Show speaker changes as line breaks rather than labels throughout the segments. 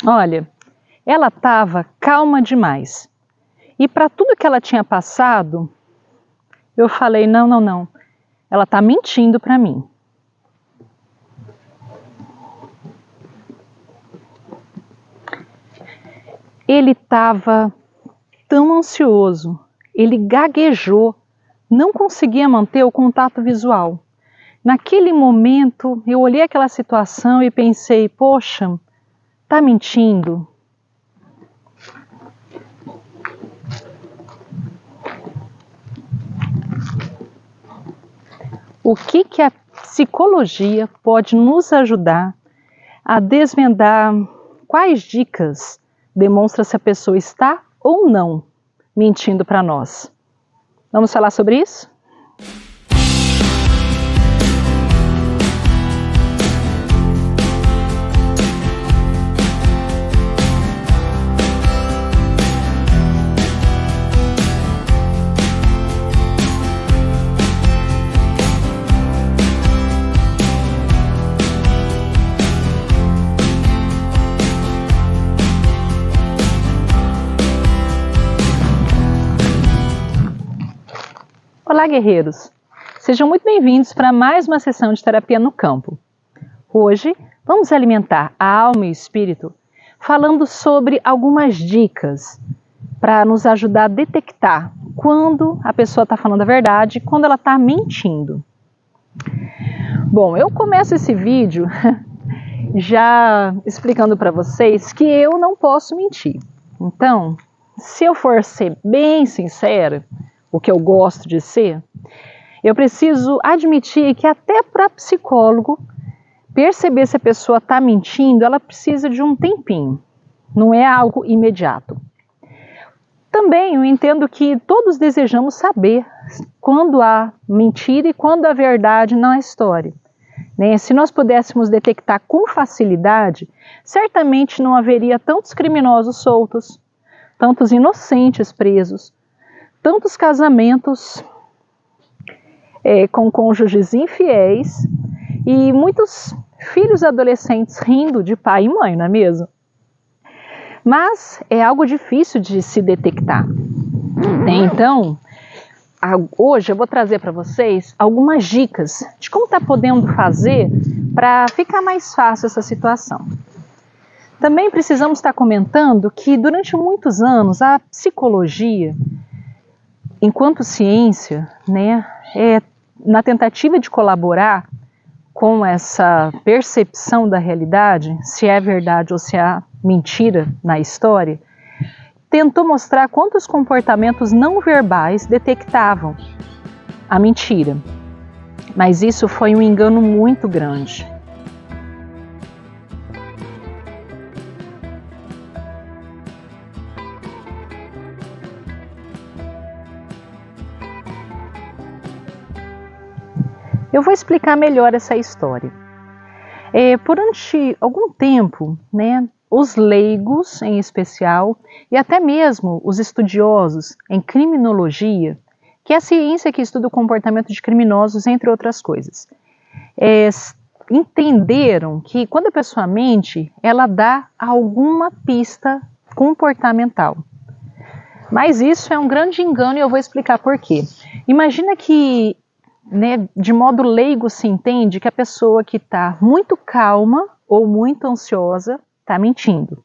Olha, ela estava calma demais. E para tudo que ela tinha passado, eu falei, não. Ela está mentindo para mim. Ele estava tão ansioso, ele gaguejou, não conseguia manter o contato visual. Naquele momento, eu olhei aquela situação e pensei, poxa, tá mentindo? O que a psicologia pode nos ajudar a desvendar quais dicas demonstram se a pessoa está ou não mentindo para nós? Vamos falar sobre isso? Olá, guerreiros! Sejam muito bem-vindos para mais uma sessão de terapia no campo. Hoje vamos alimentar a alma e o espírito falando sobre algumas dicas para nos ajudar a detectar quando a pessoa está falando a verdade e quando ela está mentindo. Bom, eu começo esse vídeo já explicando para vocês que eu não posso mentir. Então, se eu for ser bem sincera, o que eu gosto de ser, eu preciso admitir que até para psicólogo, perceber se a pessoa está mentindo, ela precisa de um tempinho, não é algo imediato. Também eu entendo que todos desejamos saber quando há mentira e quando há verdade na história. Se nós pudéssemos detectar com facilidade, certamente não haveria tantos criminosos soltos, tantos inocentes presos, tantos casamentos com cônjuges infiéis e muitos filhos adolescentes rindo de pai e mãe, não é mesmo? Mas é algo difícil de se detectar. Então, hoje eu vou trazer para vocês algumas dicas de como está podendo fazer para ficar mais fácil essa situação. Também precisamos estar comentando que durante muitos anos a psicologia, enquanto ciência, na tentativa de colaborar com essa percepção da realidade, se é verdade ou se há mentira na história, tentou mostrar quantos comportamentos não verbais detectavam a mentira. Mas isso foi um engano muito grande. Eu vou explicar melhor essa história. Durante algum tempo, os leigos em especial, e até mesmo os estudiosos em criminologia, que é a ciência que estuda o comportamento de criminosos, entre outras coisas, entenderam que quando a pessoa mente, ela dá alguma pista comportamental. Mas isso é um grande engano e eu vou explicar por quê. Imagina que de modo leigo se entende que a pessoa que está muito calma ou muito ansiosa está mentindo.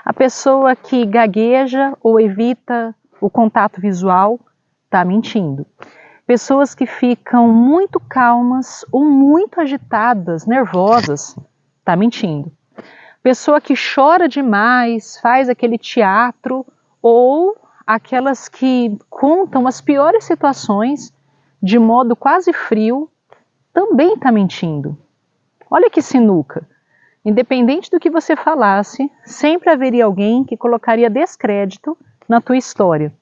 A pessoa que gagueja ou evita o contato visual está mentindo. Pessoas que ficam muito calmas ou muito agitadas, nervosas, está mentindo. Pessoa que chora demais, faz aquele teatro, ou aquelas que contam as piores situações de modo quase frio, também está mentindo. Olha que sinuca. Independente do que você falasse, sempre haveria alguém que colocaria descrédito na tua história.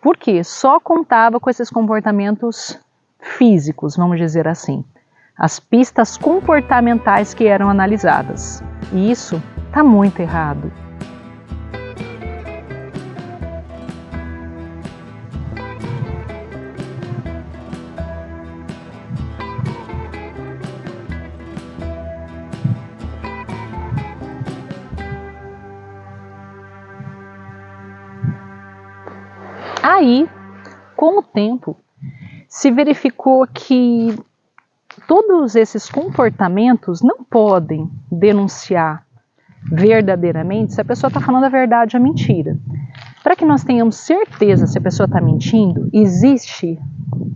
Porque só contava com esses comportamentos físicos, vamos dizer assim. As pistas comportamentais que eram analisadas. E isso está muito errado. Aí, com o tempo, se verificou que todos esses comportamentos não podem denunciar verdadeiramente se a pessoa está falando a verdade ou a mentira. Para que nós tenhamos certeza se a pessoa está mentindo, existe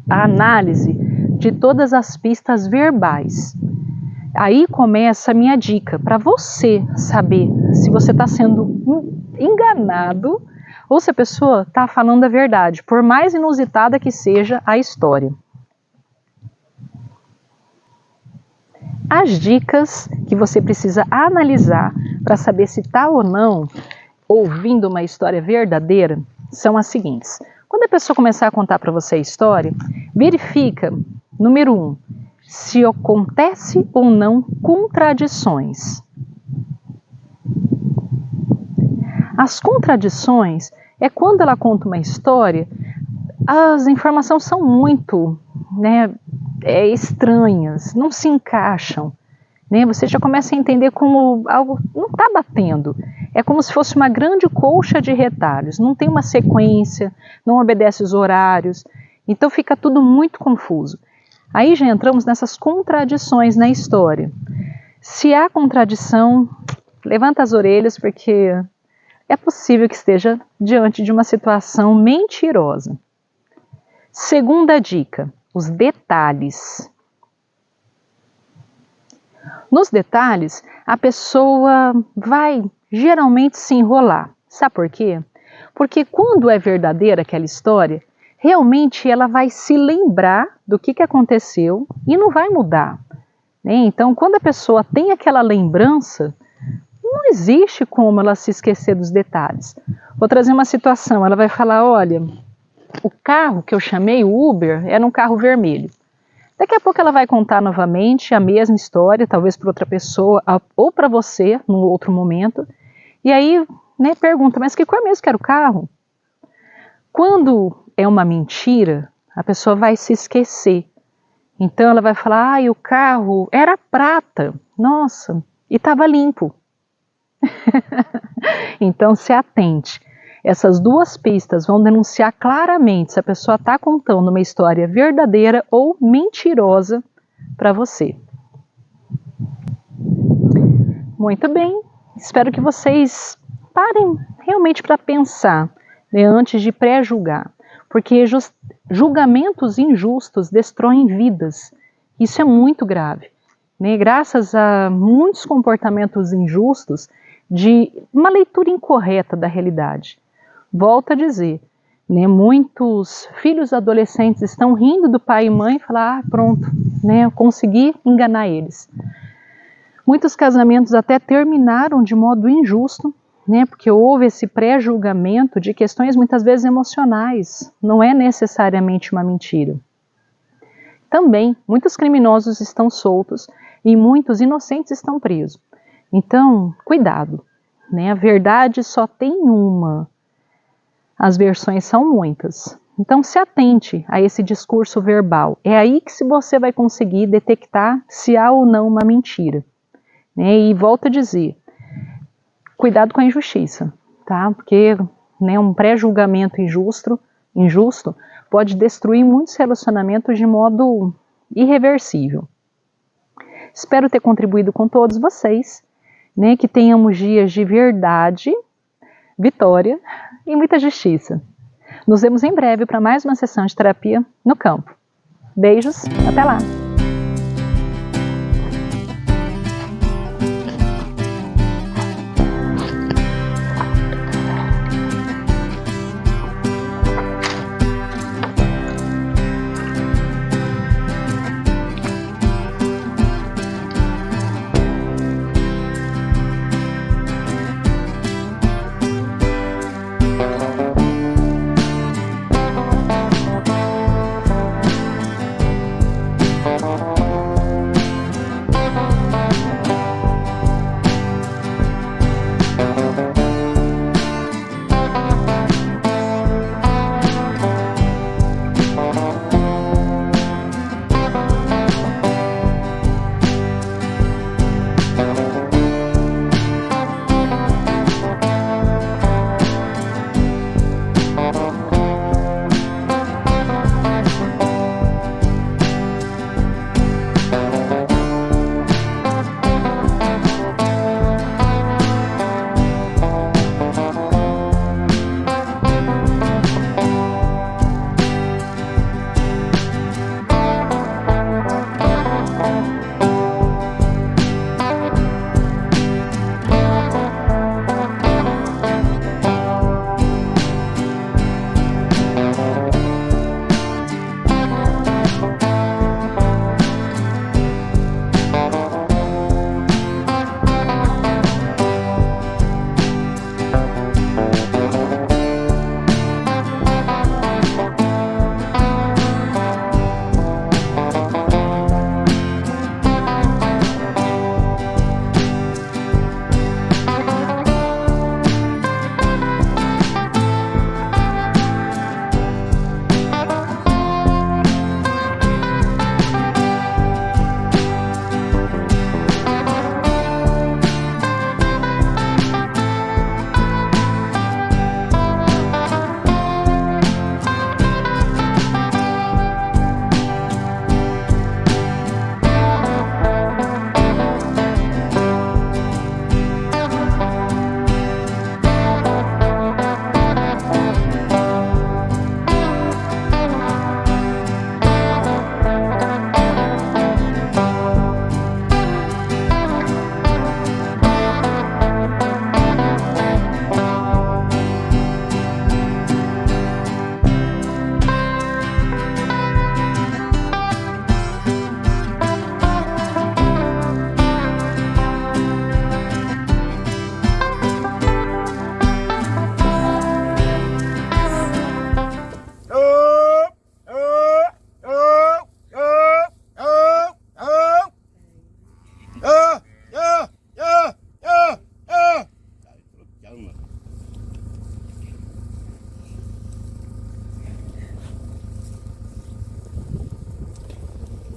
a análise de todas as pistas verbais. Aí começa a minha dica para você saber se você está sendo enganado ou se a pessoa está falando a verdade, por mais inusitada que seja a história. As dicas que você precisa analisar para saber se está ou não ouvindo uma história verdadeira são as seguintes. Quando a pessoa começar a contar para você a história, verifica, número 1, se acontece ou não contradições. As contradições é quando ela conta uma história, as informações são muito estranhas, não se encaixam. Você já começa a entender como algo não está batendo. É como se fosse uma grande colcha de retalhos, não tem uma sequência, não obedece os horários, então fica tudo muito confuso. Aí já entramos nessas contradições na história. Se há contradição, levanta as orelhas, porque é possível que esteja diante de uma situação mentirosa. Segunda dica, os detalhes. Nos detalhes, a pessoa vai geralmente se enrolar. Sabe por quê? Porque quando é verdadeira aquela história, realmente ela vai se lembrar do que aconteceu e não vai mudar. Então, quando a pessoa tem aquela lembrança, não existe como ela se esquecer dos detalhes. Vou trazer uma situação, ela vai falar, olha, o carro que eu chamei, o Uber, era um carro vermelho. Daqui a pouco ela vai contar novamente a mesma história, talvez para outra pessoa ou para você, num outro momento. E aí, pergunta, mas que cor mesmo que era o carro? Quando é uma mentira, a pessoa vai se esquecer. Então ela vai falar, o carro era prata, nossa, e estava limpo. Então se atente. Essas duas pistas vão denunciar claramente se a pessoa está contando uma história verdadeira ou mentirosa para você. Muito bem, espero que vocês parem realmente para pensar, antes de pré-julgar, porque julgamentos injustos destroem vidas. Isso é muito grave. Graças a muitos comportamentos injustos, de uma leitura incorreta da realidade. Volto a dizer, muitos filhos adolescentes estão rindo do pai e mãe e falam, pronto, eu consegui enganar eles. Muitos casamentos até terminaram de modo injusto, porque houve esse pré-julgamento de questões muitas vezes emocionais, não é necessariamente uma mentira. Também, muitos criminosos estão soltos e muitos inocentes estão presos. Então, cuidado, a verdade só tem uma. As versões são muitas. Então se atente a esse discurso verbal. É aí que você vai conseguir detectar se há ou não uma mentira. E volto a dizer, cuidado com a injustiça, tá? Porque um pré-julgamento injusto pode destruir muitos relacionamentos de modo irreversível. Espero ter contribuído com todos vocês, que tenhamos dias de verdade, vitória e muita justiça. Nos vemos em breve para mais uma sessão de terapia no campo. Beijos, até lá!